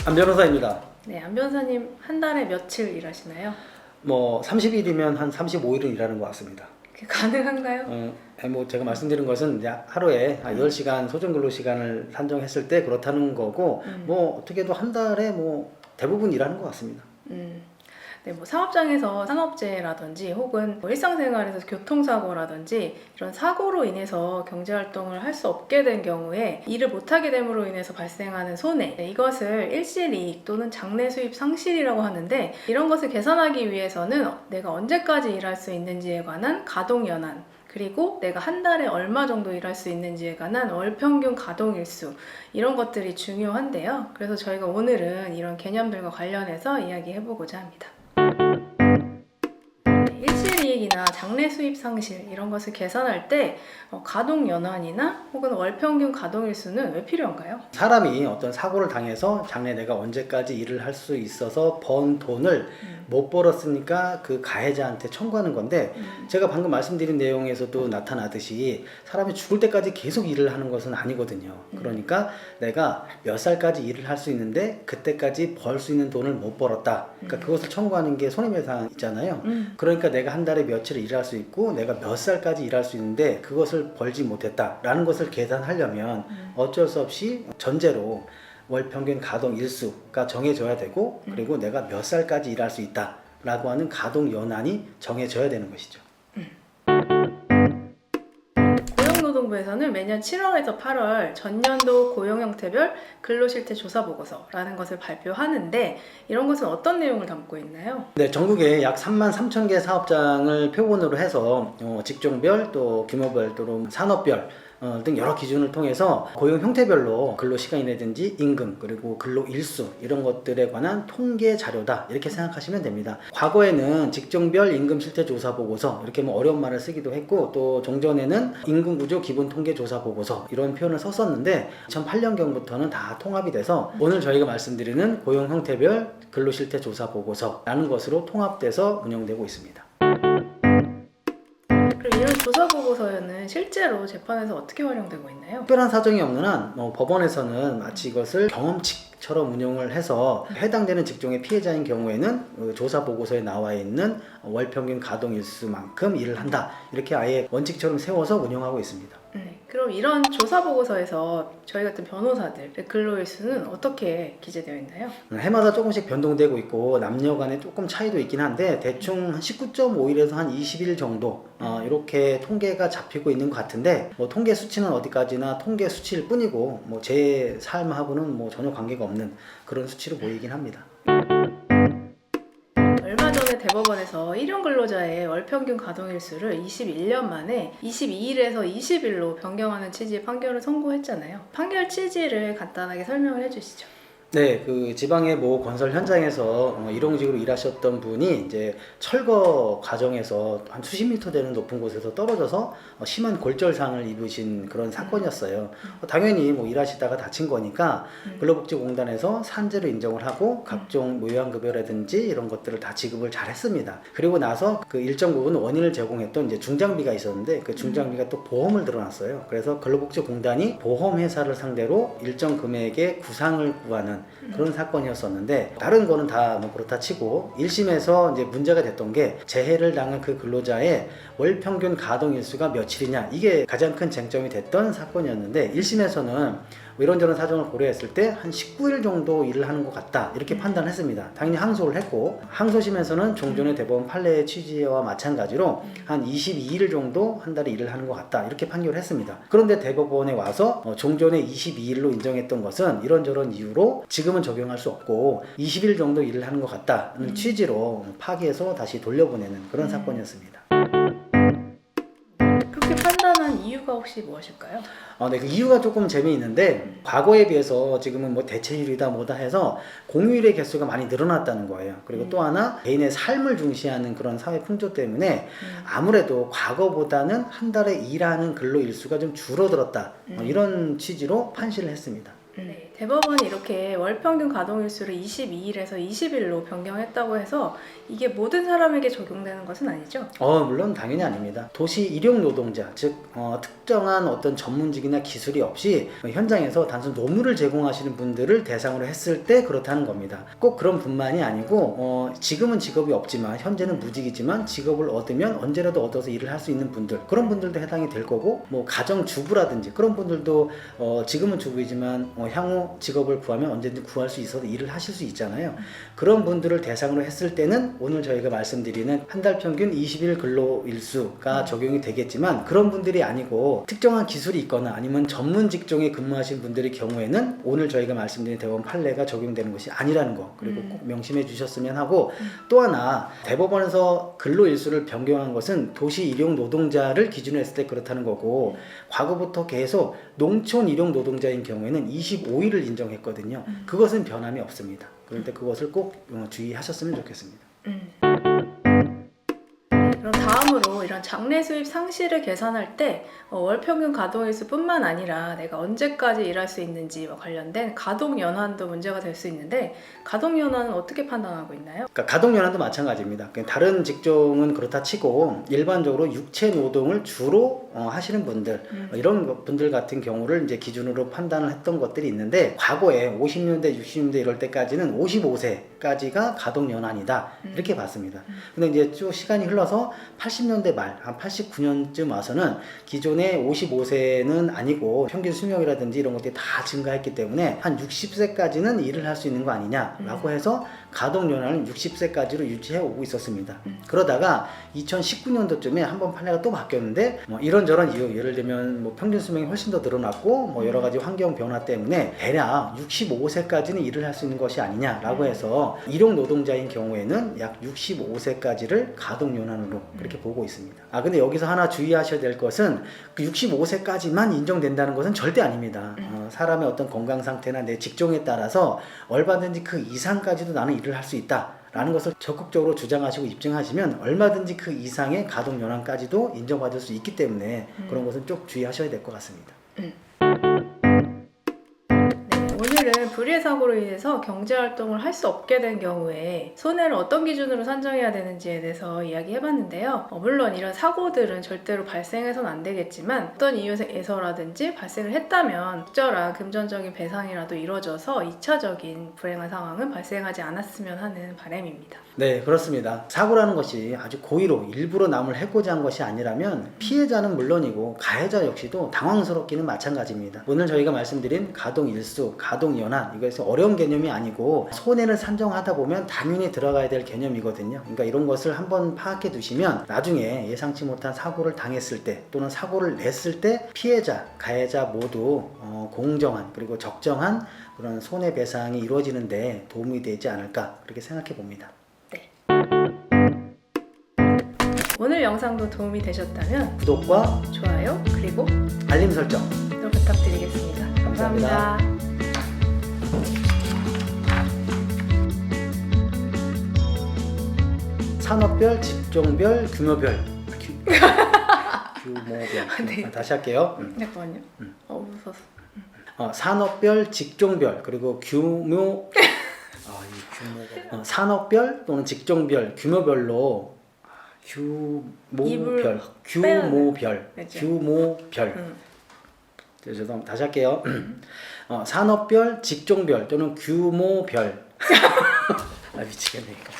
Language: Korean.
안 변호사입니다. 네, 안 변호사님 한 달에 며칠 일하시나요? 뭐 30일이면 한 35일은 일하는 것 같습니다. 그게 가능한가요? 뭐 제가 말씀드린 것은 이제 하루에 한 8시간 소정 근로 시간을 산정했을 때 그렇다는 거고 뭐 어떻게도 한 달에 뭐 대부분 일하는 것 같습니다. 네, 뭐 사업장에서 산업재해라든지 혹은 뭐 일상생활에서 교통사고라든지 이런 사고로 인해서 경제활동을 할 수 없게 된 경우에 일을 못하게 됨으로 인해서 발생하는 손해, 네, 이것을 일시이익 또는 장래 수입 상실이라고 하는데, 이런 것을 계산하기 위해서는 내가 언제까지 일할 수 있는지에 관한 가동연한, 그리고 내가 한 달에 얼마 정도 일할 수 있는지에 관한 월평균 가동일수, 이런 것들이 중요한데요. 그래서 저희가 오늘은 이런 개념들과 관련해서 이야기해보고자 합니다. 일시이익이나 장래 수입 상실 이런 것을 계산할 때 가동 연한이나 혹은 월평균 가동일수는 왜 필요한가요? 사람이 어떤 사고를 당해서 장래 내가 언제까지 일을 할 수 있어서 번 돈을 못 벌었으니까 그 가해자한테 청구하는 건데, 제가 방금 말씀드린 내용에서도 나타나듯이 사람이 죽을 때까지 계속 일을 하는 것은 아니거든요. 그러니까 내가 몇 살까지 일을 할 수 있는데 그때까지 벌 수 있는 돈을 못 벌었다. 그러니까 그것을 청구하는 게 손해배상 있잖아요. 그러니까 내가 한 달에 며칠을 일할 수 있고 내가 몇 살까지 일할 수 있는데 그것을 벌지 못했다라는 것을 계산하려면 어쩔 수 없이 전제로 월평균 가동 일수가 정해져야 되고, 그리고 내가 몇 살까지 일할 수 있다라고 하는 가동 연한이 정해져야 되는 것이죠. 고용노동부에서는 매년 7월에서 8월 전년도 고용형태별 근로실태 조사보고서라는 것을 발표하는데, 이런 것은 어떤 내용을 담고 있나요? 네, 전국에 약 33,000개 사업장을 표본으로 해서 직종별 또 규모별 또는 산업별 등 여러 기준을 통해서 고용 형태별로 근로 시간이라든지 임금, 그리고 근로 일수, 이런 것들에 관한 통계 자료다, 이렇게 생각하시면 됩니다. 과거에는 직종별 임금 실태 조사 보고서, 이렇게 뭐 어려운 말을 쓰기도 했고, 또 종전에는 임금 구조 기본 통계 조사 보고서, 이런 표현을 썼었는데 2008년경부터는 다 통합이 돼서 오늘 저희가 말씀드리는 고용 형태별 근로 실태 조사 보고서라는 것으로 통합돼서 운영되고 있습니다. 그럼 이런 조사보고서는 실제로 재판에서 어떻게 활용되고 있나요? 특별한 사정이 없는 한 법원에서는 마치 이것을 경험칙처럼 운용을 해서 해당되는 직종의 피해자인 경우에는 조사 보고서에 나와 있는 월평균 가동 일수만큼 일을 한다, 이렇게 아예 원칙처럼 세워서 운영하고 있습니다. 그럼 이런 조사보고서에서 저희 같은 변호사들의 근로일수는 어떻게 기재되어 있나요? 해마다 조금씩 변동되고 있고 남녀 간에 조금 차이도 있긴 한데 대충 한 19.5일에서 한 20일 정도 이렇게 통계가 잡히고 있는 것 같은데, 뭐 통계 수치는 어디까지나 통계 수치일 뿐이고 뭐 제 삶하고는 뭐 전혀 관계가 없는 그런 수치로 보이긴 합니다. 얼마 전에 대법원에서 일용 근로자의 월평균 가동일수를 21년 만에 22일에서 20일로 변경하는 취지의 판결을 선고했잖아요. 판결 취지를 간단하게 설명을 해주시죠. 네, 그 지방의 모 건설 현장에서 일용직으로 일하셨던 분이 이제 철거 과정에서 한 수십 미터 되는 높은 곳에서 떨어져서 심한 골절상을 입으신 그런 사건이었어요. 당연히 뭐 일하시다가 다친 거니까 근로복지공단에서 산재로 인정을 하고 각종 뭐 요양급여라든지 이런 것들을 다 지급을 잘 했습니다. 그리고 나서 그 일정 부분 원인을 제공했던 이제 중장비가 있었는데 그 중장비가 또 보험을 들어놨어요. 그래서 근로복지공단이 보험회사를 상대로 일정 금액의 구상을 구하는 그런 사건이었었는데, 다른 거는 다 뭐 그렇다 치고 1심에서 이제 문제가 됐던 게 재해를 당한 그 근로자의 월 평균 가동 일수가 며칠이냐, 이게 가장 큰 쟁점이 됐던 사건이었는데 1심에서는 이런저런 사정을 고려했을 때 한 19일 정도 일을 하는 것 같다, 이렇게 판단했습니다. 당연히 항소를 했고, 항소심에서는 종전의 대법원 판례의 취지와 마찬가지로 한 22일 정도 한 달에 일을 하는 것 같다, 이렇게 판결을 했습니다. 그런데 대법원에 와서 종전의 22일로 인정했던 것은 이런저런 이유로 지금은 적용할 수 없고 20일 정도 일을 하는 것 같다는 취지로 파기해서 다시 돌려보내는 그런 사건이었습니다. 그렇게 판단한 이유가 혹시 무엇일까요? 네, 그 이유가 조금 재미있는데, 과거에 비해서 지금은 뭐 대체율이다 뭐다 해서 공휴일의 개수가 많이 늘어났다는 거예요. 그리고 또 하나, 개인의 삶을 중시하는 그런 사회 풍조 때문에 아무래도 과거보다는 한 달에 일하는 근로 일수가 좀 줄어들었다, 이런 취지로 판시를 했습니다. 네, 대법원이 이렇게 월평균 가동일수를 22일에서 20일로 변경했다고 해서 이게 모든 사람에게 적용되는 것은 아니죠? 물론 당연히 아닙니다. 도시 일용 노동자, 즉 특정한 어떤 전문직이나 기술이 없이 현장에서 단순 노무를 제공하시는 분들을 대상으로 했을 때 그렇다는 겁니다. 꼭 그런 분만이 아니고 지금은 직업이 없지만 현재는 무직이지만 직업을 얻으면 언제라도 얻어서 일을 할 수 있는 분들, 그런 분들도 해당이 될 거고, 뭐 가정주부라든지 그런 분들도 지금은 주부이지만 향후 직업을 구하면 언제든 구할 수 있어서 일을 하실 수 있잖아요. 그런 분들을 대상으로 했을 때는 오늘 저희가 말씀드리는 한 달 평균 20일 근로일수가 적용이 되겠지만, 그런 분들이 아니고 특정한 기술이 있거나 아니면 전문 직종에 근무하신 분들의 경우에는 오늘 저희가 말씀드린 대법원 판례가 적용되는 것이 아니라는 거, 그리고 꼭 명심해 주셨으면 하고, 또 하나 대법원에서 근로일수를 변경한 것은 도시 일용 노동자를 기준으로 했을 때 그렇다는 거고, 과거부터 계속 농촌 일용 노동자인 경우에는 25일을 인정했거든요. 그것은 변함이 없습니다. 그런데 그것을 꼭 주의하셨으면 좋겠습니다. 그럼 다음으로 이런 장래 수입 상실을 계산할 때 월평균 가동일수뿐만 아니라 내가 언제까지 일할 수 있는지와 관련된 가동연한도 문제가 될 수 있는데, 가동연한은 어떻게 판단하고 있나요? 그러니까 가동연한도 마찬가지입니다. 다른 직종은 그렇다 치고 일반적으로 육체 노동을 주로 하시는 분들, 이런 분들 같은 경우를 이제 기준으로 판단을 했던 것들이 있는데, 과거에 50년대, 60년대 이럴 때까지는 55세까지가 가동연한이다 이렇게 봤습니다. 근데 이제 쭉 시간이 흘러서 80년대 말, 한 89년쯤 와서는 기존의 55세는 아니고 평균 수명이라든지 이런 것들이 다 증가했기 때문에 한 60세까지는 일을 할 수 있는 거 아니냐라고 해서 가동연한을 60세까지로 유지해 오고 있었습니다. 그러다가 2019년도쯤에 한번 판례가 또 바뀌었는데, 이런저런 이유, 예를 들면 뭐 평균 수명이 훨씬 더 늘어났고 뭐 여러 가지 환경 변화 때문에 대략 65세까지는 일을 할 수 있는 것이 아니냐라고 해서 일용 노동자인 경우에는 약 65세까지를 가동연한으로 그렇게 보고 있습니다. 근데 여기서 하나 주의하셔야 될 것은 그 65세까지만 인정된다는 것은 절대 아닙니다. 사람의 어떤 건강 상태나 내 직종에 따라서 얼마든지 그 이상까지도 나는 일을 할 수 있다 라는 것을 적극적으로 주장하시고 입증하시면 얼마든지 그 이상의 가동연한까지도 인정받을 수 있기 때문에 그런 것은 좀 주의하셔야 될 것 같습니다. 오늘은 불의의 사고로 인해서 경제활동을 할 수 없게 된 경우에 손해를 어떤 기준으로 산정해야 되는지에 대해서 이야기해봤는데요. 물론 이런 사고들은 절대로 발생해서는 안 되겠지만 어떤 이유에서라든지 발생을 했다면 적절한 금전적인 배상이라도 이루어져서 2차적인 불행한 상황은 발생하지 않았으면 하는 바람입니다. 네, 그렇습니다. 사고라는 것이 아주 고의로 일부러 남을 해코지 한 것이 아니라면 피해자는 물론이고 가해자 역시도 당황스럽기는 마찬가지입니다. 오늘 저희가 말씀드린 가동일수, 가동연한, 이것이 어려운 개념이 아니고 손해를 산정하다 보면 당연히 들어가야 될 개념이거든요. 그러니까 이런 것을 한번 파악해 두시면 나중에 예상치 못한 사고를 당했을 때 또는 사고를 냈을 때 피해자, 가해자 모두 공정한 그리고 적정한 그런 손해배상이 이루어지는데 도움이 되지 않을까 그렇게 생각해 봅니다. 오늘 영상도 도움이 되셨다면 구독과 좋아요 그리고 알림 설정 부탁드리겠습니다. 감사합니다. 산업별, 직종별, 규모별 규모별 네. 다시 할게요. 잠깐만요. 무서웠어. 산업별, 직종별 그리고 규모 산업별 또는 직종별, 규모별로 규모별 죄송합니다. 다시 할게요. 산업별, 직종별 또는 규모별 미치겠네 이거.